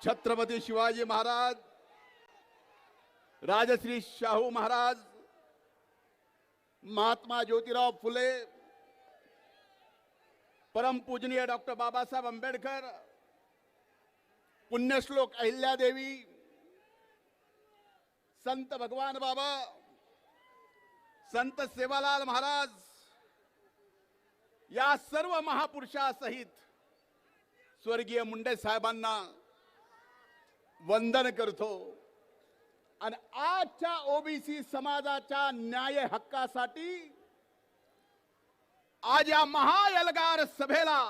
छत्रपती शिवाजी महाराज, राजश्री शाहू महाराज, महात्मा ज्योतिराव फुले, परम पूजनीय डॉक्टर बाबासाहेब आंबेडकर, पुण्यश्लोक अहिल्यादेवी, संत भगवान बाबा, संत सेवालाल महाराज या सर्व महापुरुषासहित स्वर्गीय मुंडे साहेबांना वंदन करतो आणि आजच्या ओबीसी समाजाच्या न्याय हक्कासाठी आज या महाएल्गार सभेला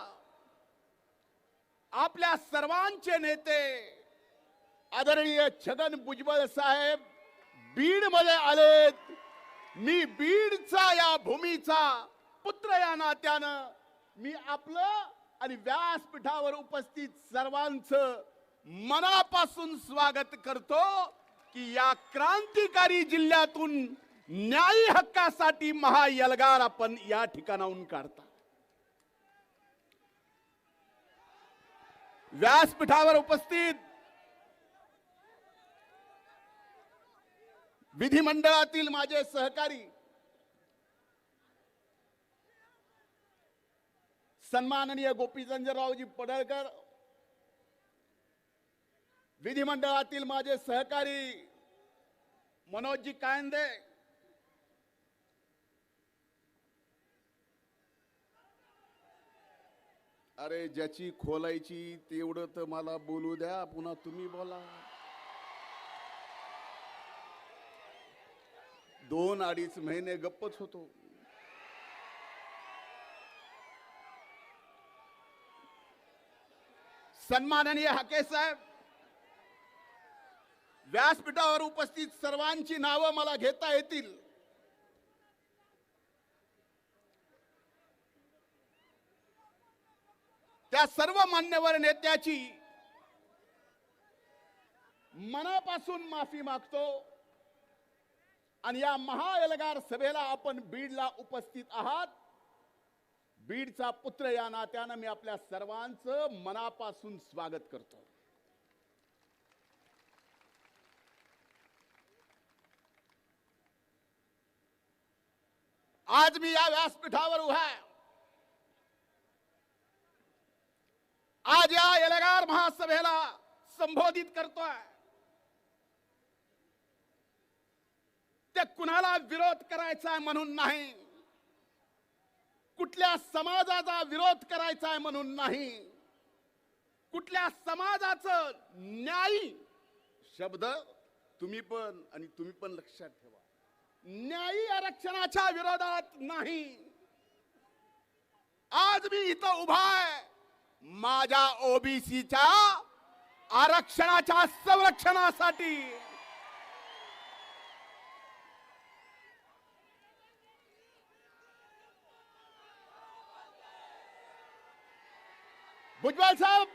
आपल्या सर्वांचे नेते आदरणीय छगन भुजबळ साहेब बीड मध्ये आलेत। मी बीडचा या भूमीचा पुत्र या नात्यानं मी आपलं आणि व्यासपीठावर उपस्थित सर्वांचं मनापासून स्वागत करतो की या क्रांतिकारी जिल्ह्यातून न्यायी हक्कासाठी महाएल्गार आपण या ठिकाणाहून काढता। व्यासपीठावर उपस्थित विधिमंडळातील माझे सहकारी सन्माननीय गोपीचंदरावजी पडळकर, विधिमंडळातील माझे सहकारी मनोजजी कायंदे, अरे ज्याची खोलायची तेवढं तर मला बोलू द्या, पुन्हा तुम्ही बोला। 2-2.5 महिने गप्पच होतो। सन्माननीय हाके साहेब, व्यासपीठावर उपस्थित सर्वांची नावं मला घेता येतील। त्या सर्व मान्यवर नेत्याची मनापासून माफी मागतो आणि या महाएल्गार सभेला आपण बीडला उपस्थित आहात। बीडचा पुत्र या नात्यानं मी आपल्या सर्वांचं मनापासून स्वागत करतो। आज मी या व्यासपीठावर उभा आहे। आज या एल्गार महासभेला संबोधित करतोय। ते कुणाला विरोध करायचा म्हणून नाही, कुठल्या समाजाचा विरोध करायचा म्हणून नाही, कुठल्या समाजाचं न्यायी शब्द तुम्ही पण लक्षात ठेवा, न्यायी आरक्षणाच्या विरोधात नाही। आज मी इथं उभा आहे माझ्या ओबीसीच्या आरक्षणाच्या संरक्षणासाठी। भुजबळ साहेब,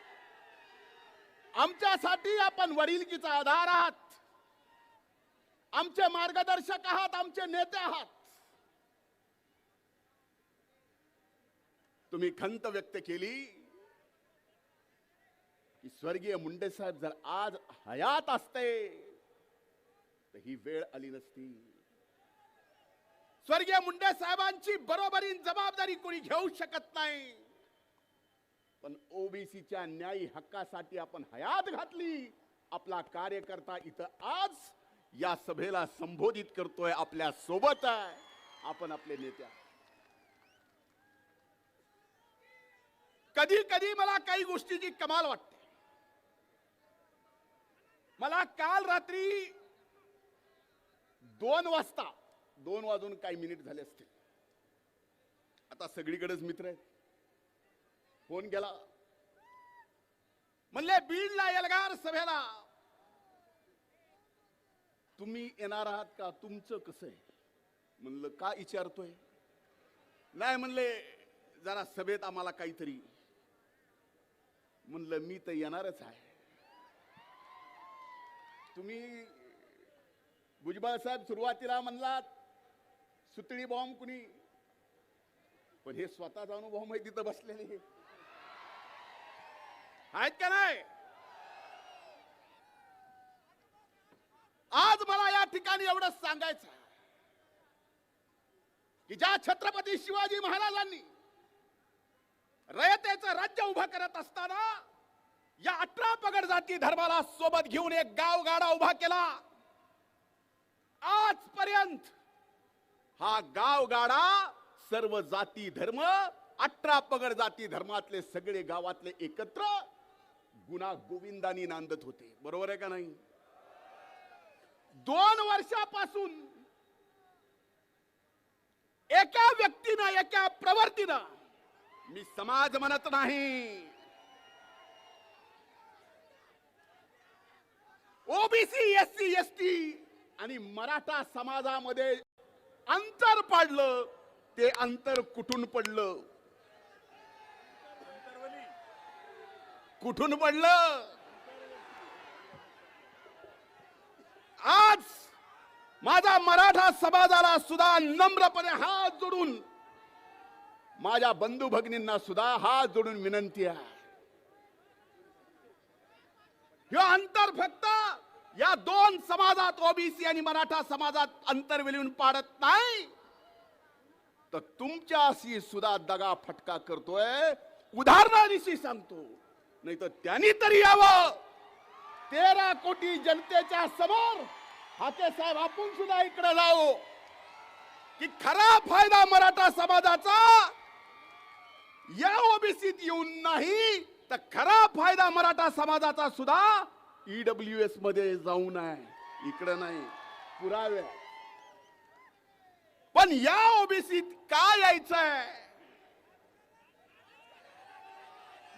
आमच्यासाठी आपण वडिलकीचा आधार आहात, आमचे मार्गदर्शक आहात, आमचे नेते आहात। तुम्ही खंत व्यक्त केली की स्वर्गीय मुंडे साहेब जर आज हयात असते तर ही वेळ आली नसती। स्वर्गीय मुंडे साहेबांची बरोबरीन जबाबदारी कोणी घेऊ शकत नाही, पण ओबीसीच्या न्यायी हक्कासाठी आपण हयात घातली। आपला कार्यकर्ता इथं आज या सभेला संबोधित करतोय, आपल्या सोबत आहे, आपण आपले नेते। कधी कधी मला काही गोष्टीची कमाल वाटते। मला काल रात्री 2 वाजता 2 वाजून काही मिनिट झाले असतील, आता सगळीकडेच मित्र आहेत, फोन केला, म्हणले बीडला एल्गार सभेला तुम्ही येणार आहात का, तुमचं कसं आहे? म्हणलं का विचारतोय? नाही म्हणले जरा सभेत आम्हाला काहीतरी। म्हणलं मी तर येणारच आहे। तुम्ही भुजबळ साहेब सुरुवातीला म्हणलात सुतळी बॉम्ब कुणी, पण हे स्वतःचा अनुभव माहिती तिथं बसलेले आहेत का नाही? ठिकाणी एवढंच सांगायचं की ज्या छत्रपती शिवाजी महाराजांनी रयतेचं राज्य उभं करत असताना या 18 पगड जाती धर्माला सोबत घेऊन एक गावगाडा उभा केला. आजपर्यंत हा गावगाडा सर्व जाती धर्म 18 पगड जाती धर्मातले सगळे गावातले एकत्र गुणा गोविंदानी नांदत होते. बरोबर आहे का नाही? 2 वर्षापासून एका व्यक्तीनं एका प्रवृत्तीनं, मी समाज म्हणत नाही, ओबीसी एससी एसटी आणि मराठा समाजामध्ये अंतर पडलं. ते अंतर कुठून पडलं? कुठून पडलं? आज माझा मराठा समाजाला सुद्धा नम्रपणे हात जोडून, माझ्या बंधू भगिनींना सुद्धा हात जोडून विनंती आहे, हे अंतर फक्त या 2 समाजात ओबीसी आणि मराठा समाजात अंतर विलीन पाडत नाही, तर तुमच्याशी सुद्धा दगा फटका करतोय. उदाहरणानिशी सांगतो, नाही तर त्यांनी तरी यावं 13 कोटी जनतेच्या समोर. हाके साहेब, आपण सुद्धा इकडे जाऊ की खरा फायदा मराठा समाजाचा या ओबीसीत येऊन नाही, तर खरा फायदा मराठा समाजाचा सुद्धा ईडब्ल्यूएस मध्ये जाऊन आहे, इकडे नाही. पुरावे. पण या ओबीसीत काय यायचंय?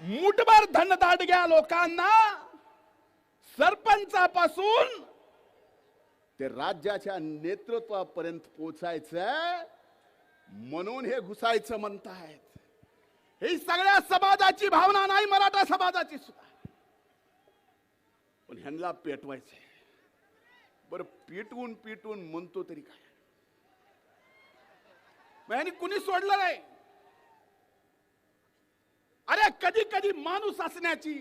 मुठभर धनदाडग्या लोकांना सरपंचापासून ते राज्याच्या नेतृत्वापर्यंत पोहोचायचं, म्हणून हे घुसायचं म्हणतायत. ही सगळ्या समाजाची भावना नाही, मराठा समाजाची सुद्धा. पण ह्यांना पेटवायचंय. बरं, पेटवून पेटवून म्हणतो तरी काय? ह्यांनी कुणी सोडलं नाही. अरे कधी कधी माणूस असण्याची,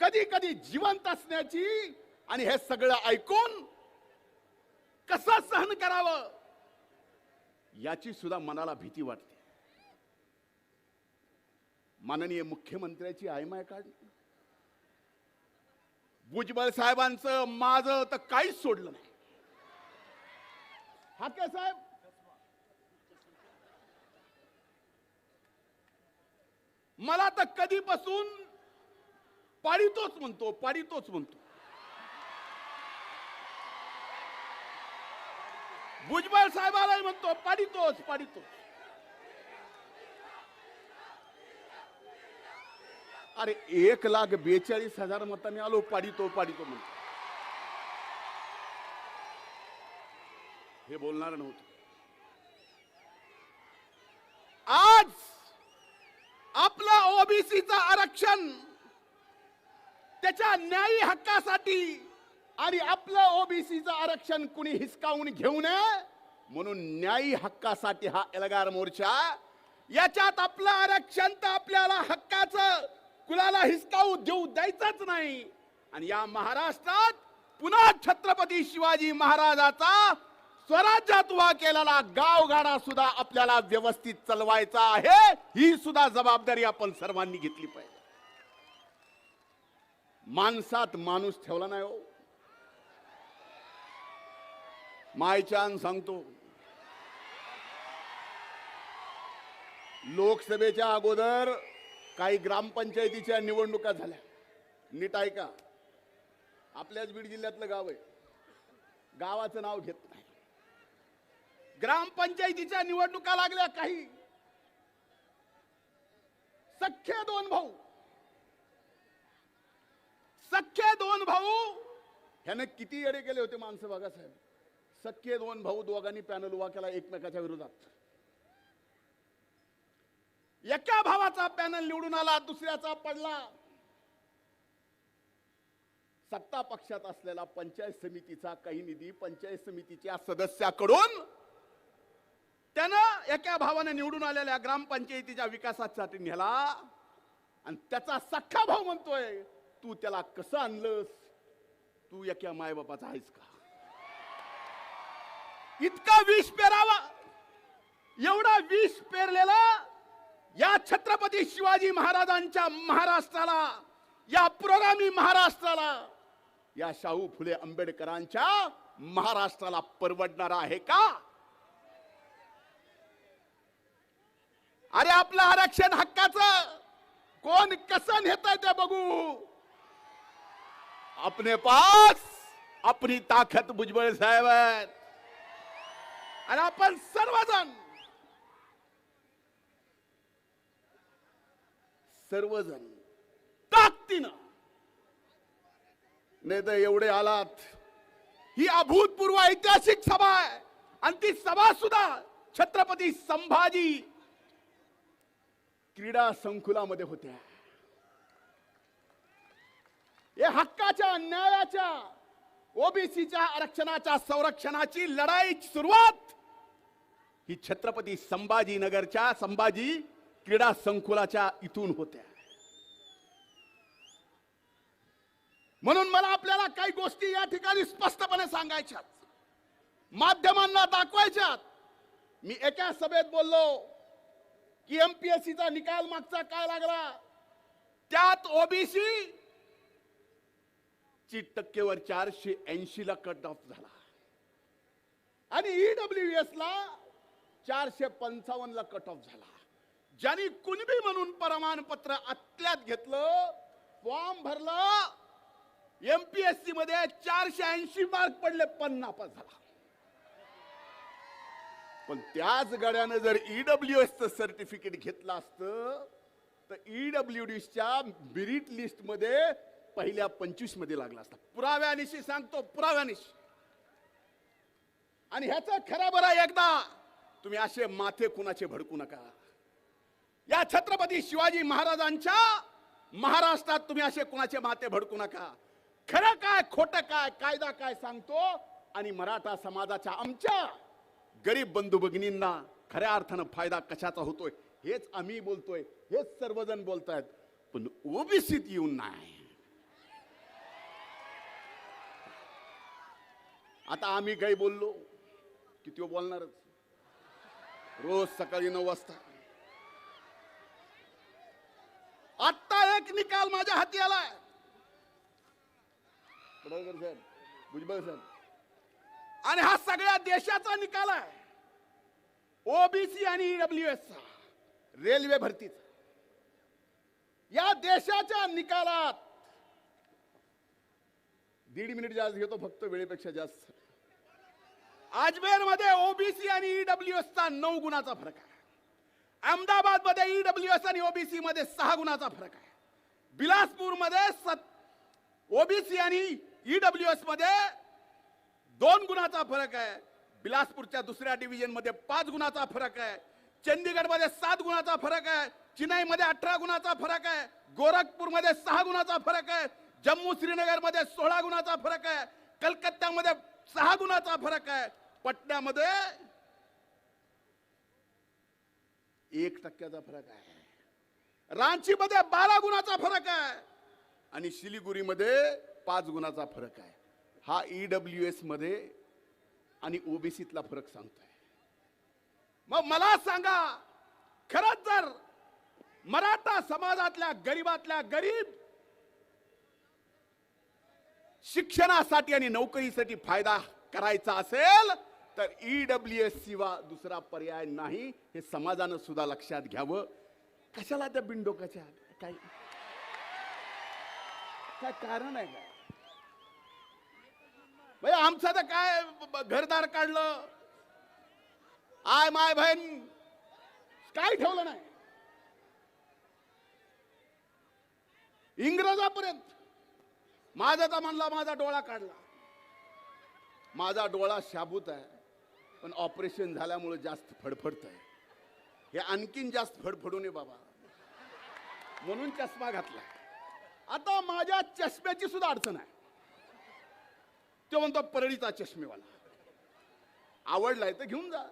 कधी कधी जिवंत असण्याची, आणि हे सगळं ऐकून कसं सहन करावं याची सुद्धा मनाला भीती वाटते. माननीय मुख्यमंत्र्याची आयमाय काढली. भुजबळ साहेबांचं माझं तर काहीच सोडलं नाही. हाके साहेब, मला तर कधीपासून पाडितोच म्हणतो, पाडितोच म्हणतो. भुजबळ साहेबालाही म्हणतो पाडितोच, पाडितोच. अरे 1,42,000 मतांनी आलो, पाडितो पाडितो म्हणतो. हे बोलणार नव्हतं. आज आपलं ओबीसीचं आरक्षण त्याच्या न्यायी हक्कासाठी, आणि आपलं ओबीसीचं आरक्षण कुणी हिसकावून घेऊ नये म्हणून न्यायी हक्कासाठी हा एल्गार मोर्चा. याच्यात आपलं आरक्षण तर आपल्याला हक्काचं कुणाला हिसकावू देऊ द्यायचंच नाही. आणि या महाराष्ट्रात पुन्हा छत्रपती शिवाजी महाराजाचा स्वराज्यात उभा केलेला गावगाडा सुद्धा आपल्याला व्यवस्थित चालवायचा आहे. ही सुद्धा जबाबदारी आपण सर्वांनी घेतली पाहिजे. माणसात माणूस ठेवला नाही हो. मायचान सांगतो, लोकसभेच्या अगोदर काही ग्रामपंचायतीच्या निवडणुका झाल्या. नीट ऐका, आपल्याच बीड जिल्ह्यातलं गाव आहे, गावाचं नाव घेत नाही. ग्रामपंचायतीच्या निवडणुका लागल्या. काही सख्खे दोन भाऊ ह्याने किती येडे केले होते माणसं बघा साहेब. सख्खे 2 भाऊ, दोघांनी पॅनल उभा केला एकमेकाच्या विरोधात. एका भावाचा पॅनल निवडून आला, दुसऱ्याचा पडला. सत्ता पक्षात असलेला पंचायत समितीचा काही निधी पंचायत समितीच्या सदस्याकडून त्यानं एका भावाने निवडून आलेल्या ग्रामपंचायतीच्या विकासासाठी नेला. आणि त्याचा सख्खा भाऊ म्हणतोय, तू त्याला कसं आणलंस? तू एका मायबापाचा आहेस का? इतका विष पेरावा, एवढा विष पेरलेला या छत्रपती शिवाजी महाराजांच्या महाराष्ट्राला, या पुरोगामी महाराष्ट्राला, या शाहू फुले आंबेडकरांच्या महाराष्ट्राला परवडणार आहे का? अरे आपलं आरक्षण हक्काचं कोण कसं नेतंय ते बघू. अपने पास अपनी ताकद भुजबळ साहेब आहेत आणि आपण सर्वजण ताकदीनं, नाही तर एवढे आलात. ही अभूतपूर्व ऐतिहासिक सभा आहे आणि ती सभा सुद्धा छत्रपती संभाजी क्रीडा संकुलामध्ये होत्या. हे हक्काच्या, न्यायाच्या, ओबीसीच्या आरक्षणाच्या संरक्षणाची लढाईची सुरुवात ही छत्रपती संभाजीनगरच्या संभाजी क्रीडा संकुलाच्या इथून होत्या. म्हणून मला आपल्याला काही गोष्टी या ठिकाणी स्पष्टपणे सांगायच्यात, माध्यमांना दाखवायच्यात. मी एका सभेत बोललो की एमपीएससीचा निकाल मागचा काय लागला, त्यात ओबीसी ची टक्केवर 480 ला कट ऑफ झाला आणि ईडब्ल्यूएस ला 455 ला कट ऑफ झाला. ज्यांनी कुणबी म्हणून प्रमाणपत्र आतल्यात घेतलं, फॉर्म भरला, एमपीएससी मध्ये 480 मार्क पडले, पण नापास झाला. पण त्याच गड्यानं जर ईडब्ल्यूएसचं सर्टिफिकेट घेतलं असतं तर ईडब्ल्यूडीच्या मेरिट लिस्ट मध्ये पहिल्या 25 मध्ये लागला असता. पुराव्यानिशी सांगतो, पुराव्यानिशी. आणि ह्याचं खरं बरं एकदा तुम्ही असे माथे कुणाचे भडकू नका. या छत्रपती शिवाजी महाराजांच्या महाराष्ट्रात तुम्ही असे कुणाचे माथे भडकू नका. खरं काय, खोटं काय, कायदा काय सांगतो आणि मराठा समाजाच्या आमच्या गरीब बंधू भगिनींना खऱ्या अर्थानं फायदा कशाचा होतोय हेच आम्ही बोलतोय, हेच सर्वजण बोलतायत. पण ओबीसीत येऊन नाही. आता आम्ही काही बोललो किती बोलणारच, रोज सकाळी 9 वाजता. आता एक निकाल माझ्या हाती आलाय, भुजबळ साहेब, आणि हा सगळ्या देशाचा निकाल आहे. ओबीसी आणि ईडब्ल्यूएसचा, रेल्वे भरतीचा. या देशाच्या निकालात 1.5 मिनिट जास्त घेतो, फक्त वेळेपेक्षा जास्त. अजमेर मध्ये ओबीसी आणि ईडब्ल्यूएसचा 9 गुणाचा फरक आहे. अहमदाबाद मध्ये ईडब्ल्यूएस आणि ओबीसी मध्ये 6 गुणाचा फरक आहे. बिलासपूर मध्ये ओबीसी आणि ईडब्ल्यूएस मध्ये 2 गुणाचा फरक आहे. बिलासपूरच्या दुसऱ्या डिव्हिजन मध्ये 5 गुणाचा फरक आहे. चंदीगड मध्ये 7 गुणाचा फरक आहे. चेन्नई मध्ये 18 गुणाचा फरक आहे. गोरखपूर मध्ये 6 गुणाचा फरक आहे. जम्मू श्रीनगर मध्ये 16 गुणाचा फरक आहे. कलकत्त्यामध्ये 6 गुणाचा फरक आहे. पटण्यामध्ये 1% फरक आहे. रांची मध्ये 12 गुणाचा फरक आहे आणि शिलिगुरीमध्ये 5 गुणाचा फरक आहे. हा ईडब्ल्यूएस मध्ये आणि ओबीसीतला फरक सांगतोय. मग मला सांगा, खरंच जर मराठा समाजातल्या गरीबातल्या गरीब शिक्षणासाठी आणि नोकरीसाठी फायदा करायचा असेल तर ईडब्ल्यूएस शिवाय दुसरा पर्याय नाही, हे समाजानं सुद्धा लक्षात घ्यावं. कशाला त्या बिनडोकाच्या काय काय कारण आहे का? भाई आमचं तर काय घरदार काढलं, आय माय बहीण काय ठेवलं नाही. इंग्रजापर्यंत माझा तर म्हणला, माझा डोळा काढला. माझा डोळा शाबूत आहे पण ऑपरेशन झाल्यामुळे जास्त फडफडत आहे. हे आणखीन जास्त फडफडू नये बाबा, म्हणून चष्मा घातला. आता माझ्या चष्म्याची सुद्धा अडचण आहे. तो म्हणतो परळीचा चष्मेवाला, आवडलाय तर घेऊन जा.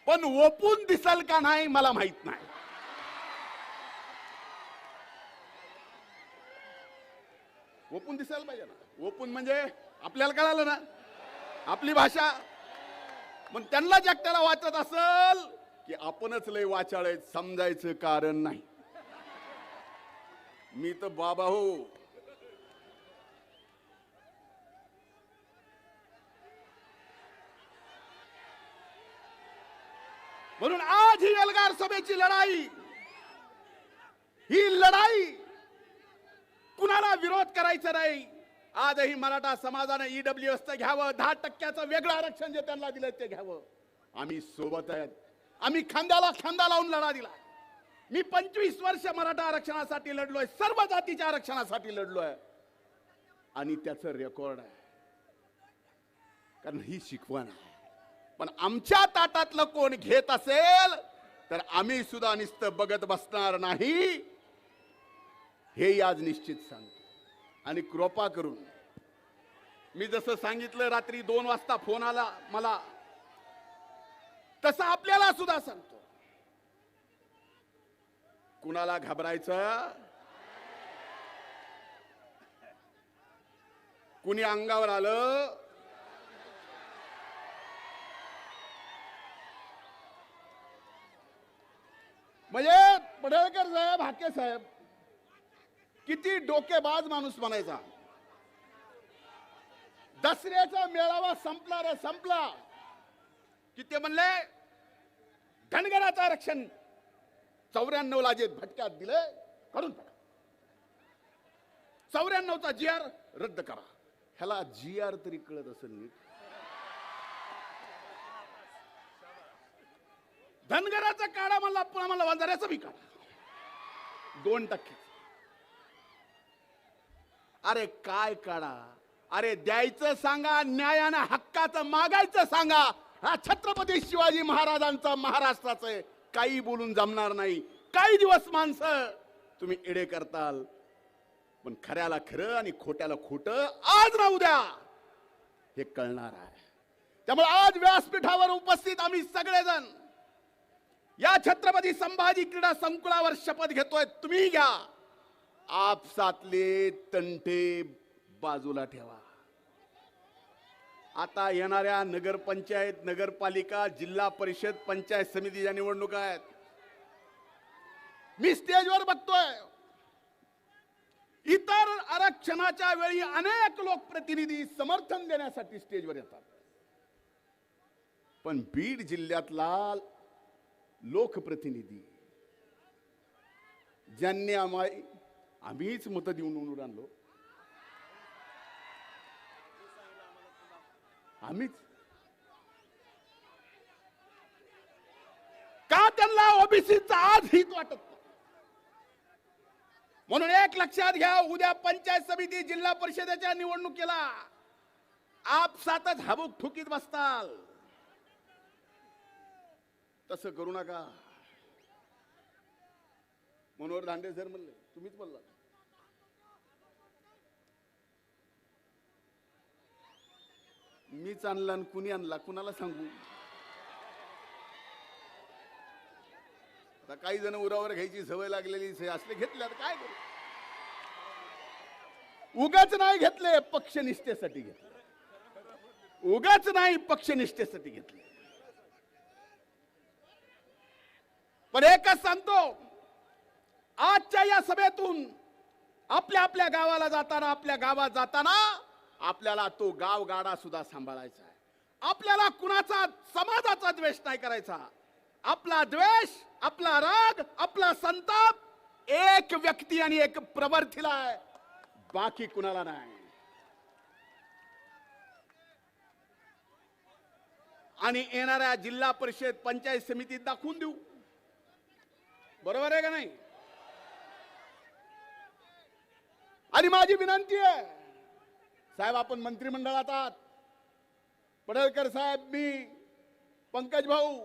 पण ओपून दिसल का नाही मला माहित नाही. ओपून दिसायला पाहिजे ना. ओपून म्हणजे आपल्याला कळालं ना आपली भाषा. पण त्यांना एकट्याला वाचत असल की आपणच लय वाचाळ आहेत समजायचं कारण नाही. मी तर बाबा हो. म्हणून आज ही एल्गार सभेची लढाई, ही लढाई कुणाला विरोध करायचा नाही. आजही मराठा समाजाने ईडब्ल्यूएसचं घ्यावं, 10% वेगळं आरक्षण जे त्यांना दिलं ते घ्यावं. आम्ही सोबत आहेत. आम्ही खांद्याला खांदा लावून लढा दिला. मी 25 वर्ष मराठा आरक्षणासाठी लढलोय, सर्व जातीच्या आरक्षणासाठी लढलोय आणि त्याचं रेकॉर्ड आहे. कारण ही शिकवण आहे. पण आमच्या ताटातलं कोण घेत असेल तर आम्ही सुद्धा नुसतं बघत बसणार नाही, हे आज निश्चित सांगतो. आणि कृपा करून मी जसं सांगितलं रात्री 2 वाजता फोन आला मला, तसं आपल्याला सुद्धा सांगतो, कुणाला घाबरायचं, कुणी अंगावर आलं म्हणजे पडळकर साहेब, हाके साहेब किती डोकेबाज माणूस म्हणायचा. दसऱ्याचा मेळावा संपला रे संपला की ते म्हणले धनगराचं आरक्षण 94 ला जे भटक्यात दिले काढून टाका, 94चा GR रद्द करा. ह्याला GR तरी कळत असेल नीट. धनगराचा काढा म्हणला, पुन्हा मला वंजाऱ्याचा बी काढा 2%. अरे काय काढा, अरे द्यायचं सांगा, न्यायानं हक्काचं मागायचं सांगा. हा छत्रपती शिवाजी महाराजांचा महाराष्ट्राचं आहे. काही बोलून जमणार नाही. काही दिवस माणसं तुम्ही एडे करताल, पण खऱ्याला खरं आणि खोट्याला खोटं आज ना उद्या हे कळणार आहे. त्यामुळे आज व्यासपीठावर उपस्थित आम्ही सगळेजण या छत्रपती संभाजी क्रीडा संकुलावर शपथ घेतोय. तुम्ही घ्या. आपसातले तंटे बाजूला ठेवा. आता येणाऱ्या नगरपंचायत, नगरपालिका, जिल्हा परिषद, पंचायत समितीच्या निवडणुका आहेत. मी स्टेजवर बघतोय, इतर आरक्षणाच्या वेळी अनेक लोकप्रतिनिधी समर्थन देण्यासाठी स्टेजवर येतात, पण बीड जिल्ह्यातला लोकप्रतिनिधी ज्यांनी आम्हीच मत देऊन निवडून आणलो, आम्हीच का त्यांना ओबीसीचा आज हित वाटत नाही. म्हणून एक लक्षात घ्या, उद्या पंचायत समिती, जिल्हा परिषदेच्या निवडणुकीला आपसातच हबूक ठुकीत बसताल. तसं करू नका. मनोहर दांडे सर म्हणले, तुम्हीच बोलला, मीच आणला आणि कुणी आणला कुणाला सांगू. आता काही जण उरावर घ्यायची सवय लागलेली असले घेतले, आता काय करू. उगाच नाही घेतले, पक्षनिष्ठेसाठी घेतले. उगाच नाही, पक्षनिष्ठेसाठी घेतले. पण एकच सांगतो, आजच्या या सभेतून आपल्या आपल्या गावाला जाताना, आपल्या गावात जाताना आपल्याला तो गाव गाडा सुद्धा सांभाळायचा आहे. आपल्याला कुणाचा समाजाचा द्वेष नाही करायचा. आपला द्वेष, आपला राग, आपला संताप एक व्यक्ती आणि एक प्रवर्तीला आहे, बाकी कुणाला नाही. आणि येणाऱ्या जिल्हा परिषद, पंचायत समितीत दाखवून देऊ. बरोबर आहे का नाही. आणि माझी विनंती आहे साहेब, आपण मंत्रिमंडळात आहात, पडळकर साहेब, मी, पंकज भाऊ,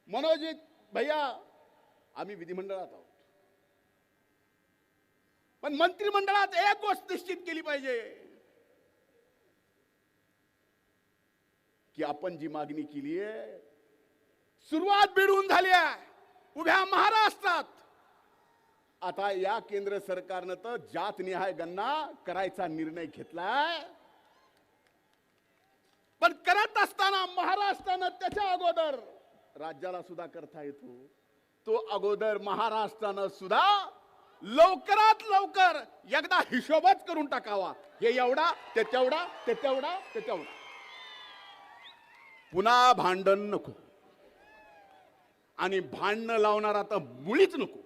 मनोजित भैया, आम्ही विधिमंडळात आहोत. पण मंत्रिमंडळात एक गोष्ट निश्चित केली पाहिजे की आपण जी मागणी केली आहे, सुरुवात बिडून झाली आहे. उभ्या महाराष्ट्रात आता या केंद्र सरकारनं तर जातनिहाय गणना करायचा निर्णय घेतलाय. पण करत असताना महाराष्ट्रानं त्याच्या अगोदर राज्याला सुद्धा करता येतो. तो अगोदर महाराष्ट्रानं सुद्धा लवकरात लवकर एकदा हिशोबच करून टाकावा. हे एवढा ते तेवढा ते तेवढा ते तेवढा. पुन्हा भांडण नको आणि भांडणं लावणारा तर मुळीच नको.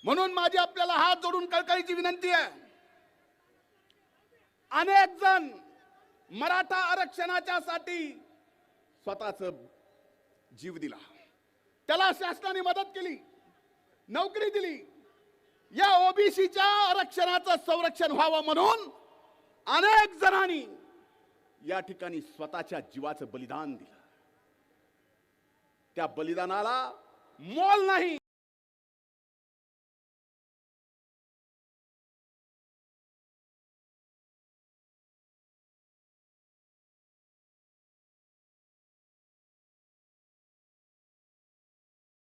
म्हणून माझी आपल्याला हात जोडून कळकळीची विनंती आहे. अनेक जण मराठा आरक्षणाच्या साठी स्वतःच जीव दिला. त्याला शासनाने मदत केली, नोकरी दिली. या ओबीसीच्या आरक्षणाचं संरक्षण व्हावं म्हणून अनेक जणांनी या ठिकाणी स्वतःच्या जीवाचं बलिदान दिलं. त्या बलिदानाला मोल नाही.